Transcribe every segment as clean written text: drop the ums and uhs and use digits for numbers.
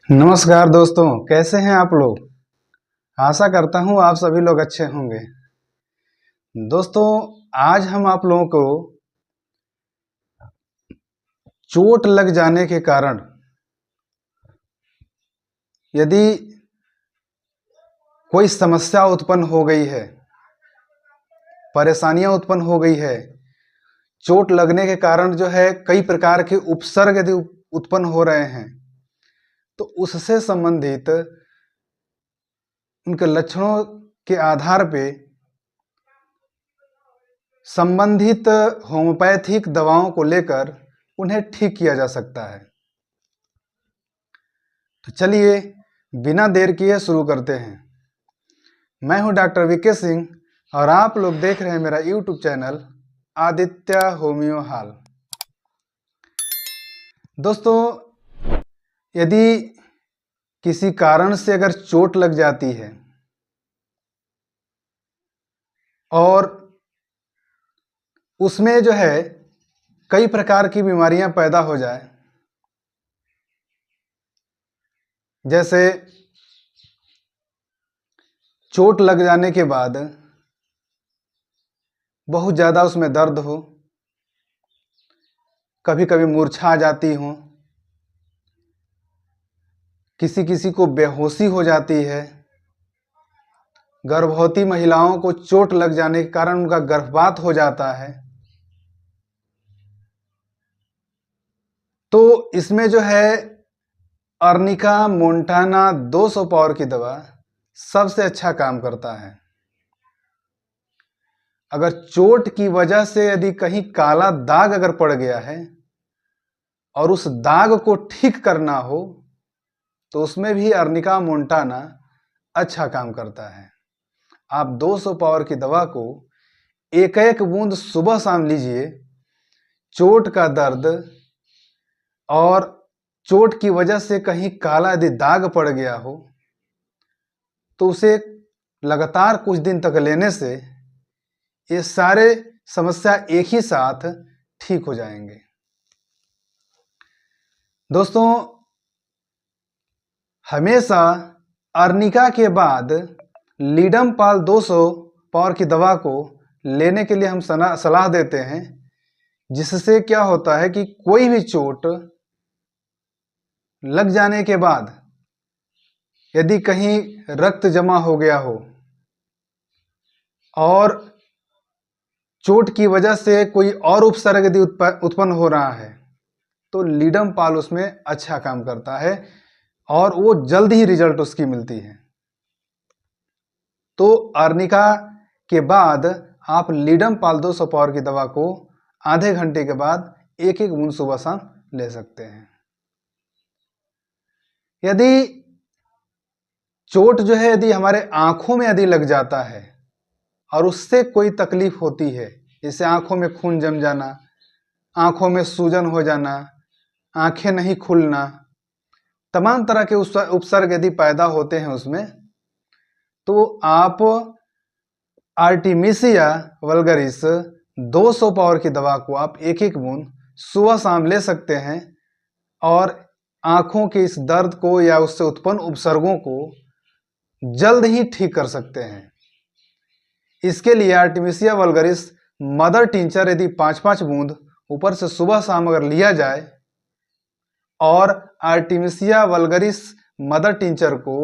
नमस्कार दोस्तों, कैसे हैं आप लोग। आशा करता हूं आप सभी लोग अच्छे होंगे। दोस्तों, आज हम आप लोगों को चोट लग जाने के कारण यदि कोई समस्या उत्पन्न हो गई है, परेशानियां उत्पन्न हो गई है, चोट लगने के कारण जो है कई प्रकार के उपसर्ग यदि उत्पन्न हो रहे हैं, तो उससे संबंधित उनके लक्षणों के आधार पे संबंधित होम्योपैथिक दवाओं को लेकर उन्हें ठीक किया जा सकता है। तो चलिए बिना देर किए शुरू करते हैं। मैं हूं डॉक्टर वीके सिंह और आप लोग देख रहे हैं मेरा यूट्यूब चैनल आदित्य होम्यो हाल। दोस्तों, यदि किसी कारण से अगर चोट लग जाती है और उसमें जो है कई प्रकार की बीमारियां पैदा हो जाए, जैसे चोट लग जाने के बाद बहुत ज़्यादा उसमें दर्द हो, कभी कभी मूर्छा आ जाती हो, किसी किसी को बेहोशी हो जाती है, गर्भवती महिलाओं को चोट लग जाने के कारण उनका गर्भपात हो जाता है। तो इसमें जो है अर्निका मोंटाना 200 पावर की दवा सबसे अच्छा काम करता है। अगर चोट की वजह से यदि कहीं काला दाग अगर पड़ गया है और उस दाग को ठीक करना हो, तो उसमें भी अर्निका मोंटाना अच्छा काम करता है। आप 200 पावर की दवा को एक एक बूंद सुबह शाम लीजिए। चोट का दर्द और चोट की वजह से कहीं काला यदि दाग पड़ गया हो, तो उसे लगातार कुछ दिन तक लेने से ये सारे समस्या एक ही साथ ठीक हो जाएंगे। दोस्तों, हमेशा अर्निका के बाद लीडम पाल 200 पावर की दवा को लेने के लिए हम सलाह देते हैं, जिससे क्या होता है कि कोई भी चोट लग जाने के बाद यदि कहीं रक्त जमा हो गया हो और चोट की वजह से कोई और उपसर्ग यदि उत्पन्न हो रहा है, तो लीडम पाल उसमें अच्छा काम करता है और वो जल्द ही रिजल्ट उसकी मिलती है। तो अर्निका के बाद आप लीडम पाल 200 पावर की दवा को आधे घंटे के बाद एक एक बूंद सुबह शाम ले सकते हैं। यदि चोट जो है यदि हमारे आंखों में यदि लग जाता है और उससे कोई तकलीफ होती है, जैसे आंखों में खून जम जाना, आंखों में सूजन हो जाना, आंखें नहीं खुलना, तमाम तरह के उपसर्ग यदि पैदा होते हैं उसमें, तो आप आर्टिमिसिया वल्गरिस 200 पावर की दवा को आप एक एक बूंद सुबह शाम ले सकते हैं और आंखों के इस दर्द को या उससे उत्पन्न उपसर्गों को जल्द ही ठीक कर सकते हैं। इसके लिए आर्टिमिसिया वल्गरिस मदर टिंचर यदि 5-5 बूंद ऊपर से सुबह शाम अगर लिया जाए और आर्टिमिसिया वल्गरिस मदर टिंचर को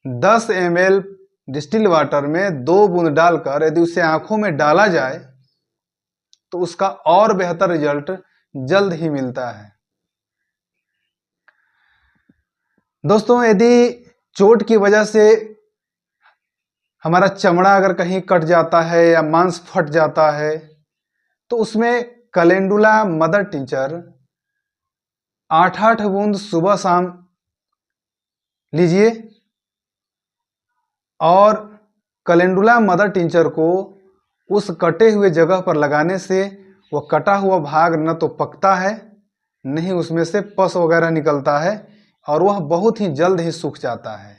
10 ml डिस्टिल वाटर में 2 बूंद डालकर यदि उसे आंखों में डाला जाए, तो उसका और बेहतर रिजल्ट जल्द ही मिलता है। दोस्तों, यदि चोट की वजह से हमारा चमड़ा अगर कहीं कट जाता है या मांस फट जाता है, तो उसमें कैलेंडुला मदर टिंचर 8-8 बूंद सुबह शाम लीजिए और कैलेंडुला मदर टिंचर को उस कटे हुए जगह पर लगाने से वह कटा हुआ भाग न तो पकता है, नहीं उसमें से पस वगैरह निकलता है और वह बहुत ही जल्द ही सूख जाता है।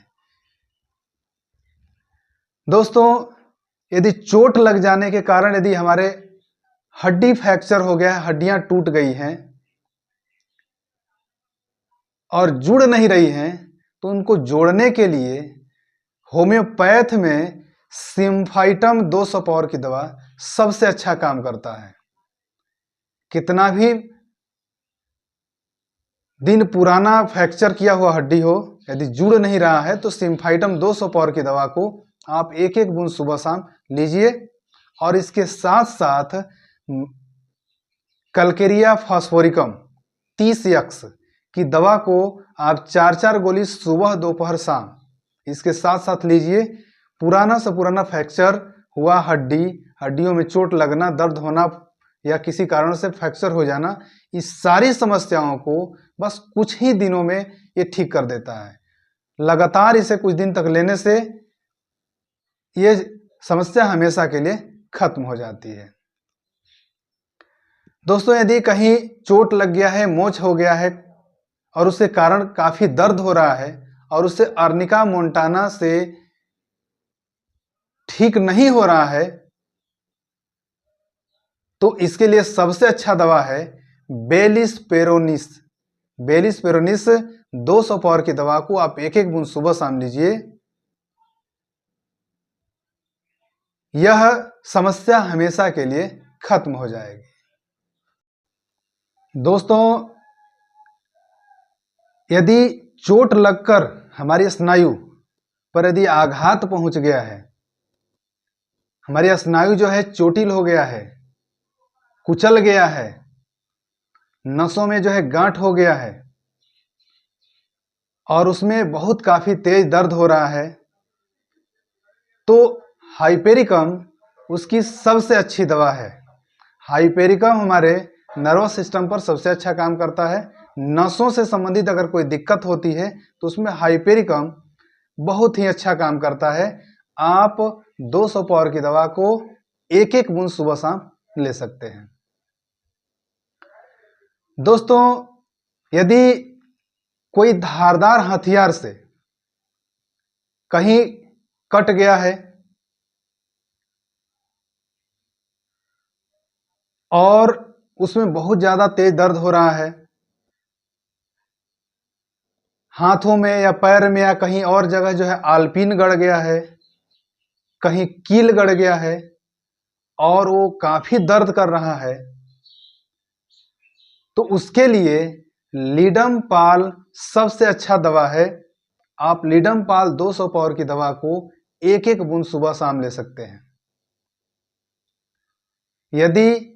दोस्तों, यदि चोट लग जाने के कारण यदि हमारे हड्डी फ्रैक्चर हो गया है, हड्डियां टूट गई हैं, और जुड़ नहीं रही हैं, तो उनको जोड़ने के लिए होम्योपैथ में सिम्फाइटम 200 पावर की दवा सबसे अच्छा काम करता है। कितना भी दिन पुराना फ्रैक्चर किया हुआ हड्डी हो, यदि जुड़ नहीं रहा है तो सिम्फाइटम 200 पावर की दवा को आप एक एक बूंद सुबह शाम लीजिए। और इसके साथ साथ कल्केरिया फास्फोरिकम 30x की दवा को आप 4-4 गोली सुबह दोपहर शाम इसके साथ साथ लीजिए। पुराना से पुराना फ्रैक्चर हुआ हड्डियों में चोट लगना, दर्द होना या किसी कारण से फ्रैक्चर हो जाना, इस सारी समस्याओं को बस कुछ ही दिनों में ये ठीक कर देता है। लगातार इसे कुछ दिन तक लेने से ये समस्या हमेशा के लिए खत्म हो जाती है। दोस्तों, यदि कहीं चोट लग गया है, मोच हो गया है और उसके कारण काफी दर्द हो रहा है और उससे अर्निका मोंटाना से ठीक नहीं हो रहा है, तो इसके लिए सबसे अच्छा दवा है bellis perennis. Bellis perennis 200 power की दवा को आप एक एक बूंद सुबह शाम लीजिए। यह समस्या हमेशा के लिए खत्म हो जाएगी। दोस्तों, यदि चोट लगकर हमारी स्नायु पर यदि आघात पहुंच गया है, हमारी स्नायु जो है चोटिल हो गया है, कुचल गया है, नसों में जो है गांठ हो गया है और उसमें बहुत काफी तेज दर्द हो रहा है, तो हाइपेरिकम उसकी सबसे अच्छी दवा है। हाइपेरिकम हमारे नर्वस सिस्टम पर सबसे अच्छा काम करता है। नसों से संबंधित अगर कोई दिक्कत होती है तो उसमें हाइपेरिकम बहुत ही अच्छा काम करता है। आप 200 पावर की दवा को एक एक बूंद सुबह शाम ले सकते हैं। दोस्तों, यदि कोई धारदार हथियार से कहीं कट गया है और उसमें बहुत ज्यादा तेज दर्द हो रहा है, हाथों में या पैर में या कहीं और जगह जो है आलपीन गड़ गया है, कहीं कील गड़ गया है और वो काफी दर्द कर रहा है, तो उसके लिए लीडम पाल सबसे अच्छा दवा है। आप लीडम पाल 200 पावर की दवा को एक एक बूंद सुबह शाम ले सकते हैं। यदि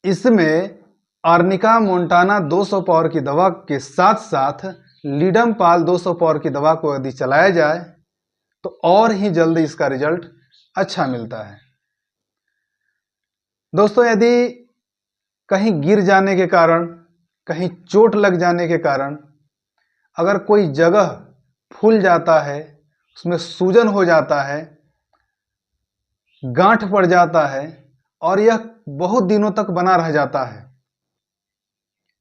इसमें अर्निका मोंटाना 200 पावर की दवा के साथ साथ लीडम पाल 200 पावर की दवा को यदि चलाया जाए तो और ही जल्दी इसका रिजल्ट अच्छा मिलता है। दोस्तों, यदि कहीं गिर जाने के कारण, कहीं चोट लग जाने के कारण अगर कोई जगह फूल जाता है, उसमें सूजन हो जाता है, गांठ पड़ जाता है और यह बहुत दिनों तक बना रह जाता है,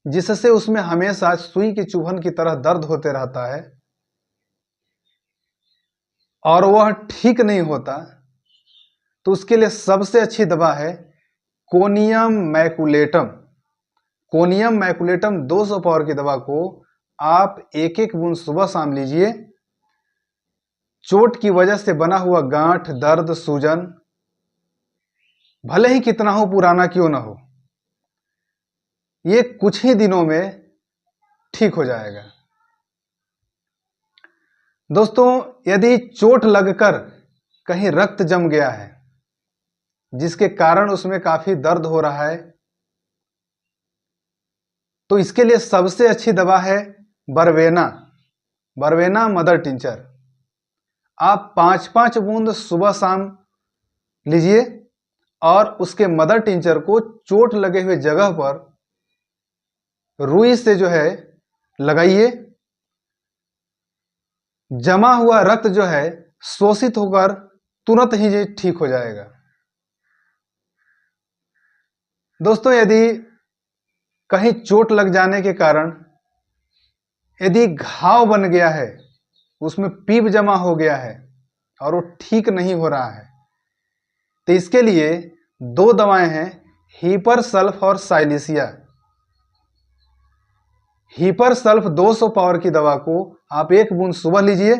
जिससे उसमें हमेशा सुई की चुभन की तरह दर्द होते रहता है और वह ठीक नहीं होता, तो उसके लिए सबसे अच्छी दवा है conium maculatum. Conium maculatum 200 power की दवा को आप एक एक बूंद सुबह शाम लीजिए। चोट की वजह से बना हुआ गांठ, दर्द, सूजन भले ही कितना हो पुराना क्यों ना हो, ये कुछ ही दिनों में ठीक हो जाएगा। दोस्तों, यदि चोट लगकर कहीं रक्त जम गया है जिसके कारण उसमें काफी दर्द हो रहा है, तो इसके लिए सबसे अच्छी दवा है बर्वेना मदर टिंचर। आप 5-5 बूंद सुबह शाम लीजिए और उसके मदर टिंचर को चोट लगे हुए जगह पर रुई से जो है लगाइए। जमा हुआ रक्त जो है शोषित होकर तुरंत ही ठीक हो जाएगा। दोस्तों, यदि कहीं चोट लग जाने के कारण यदि घाव बन गया है, उसमें पीप जमा हो गया है और वो ठीक नहीं हो रहा है, तो इसके लिए 2 दवाएं हैं, हीपर सल्फ और साइलिसिया। हीपर सल्फ 200 पावर की दवा को आप 1 बूंद सुबह लीजिए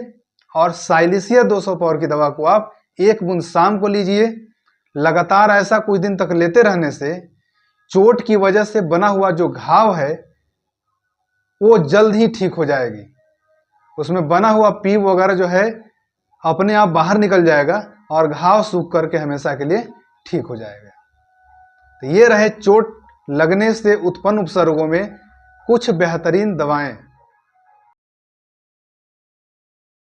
और साइलिसिया 200 पावर की दवा को आप 1 बूंद शाम को लीजिए। लगातार ऐसा कुछ दिन तक लेते रहने से चोट की वजह से बना हुआ जो घाव है वो जल्द ही ठीक हो जाएगी। उसमें बना हुआ पीप वगैरह जो है अपने आप बाहर निकल जाएगा और घाव सूख करके हमेशा के लिए ठीक हो जाएगा। तो ये रहे चोट लगने से उत्पन्न उपसर्गों में कुछ बेहतरीन दवाएं।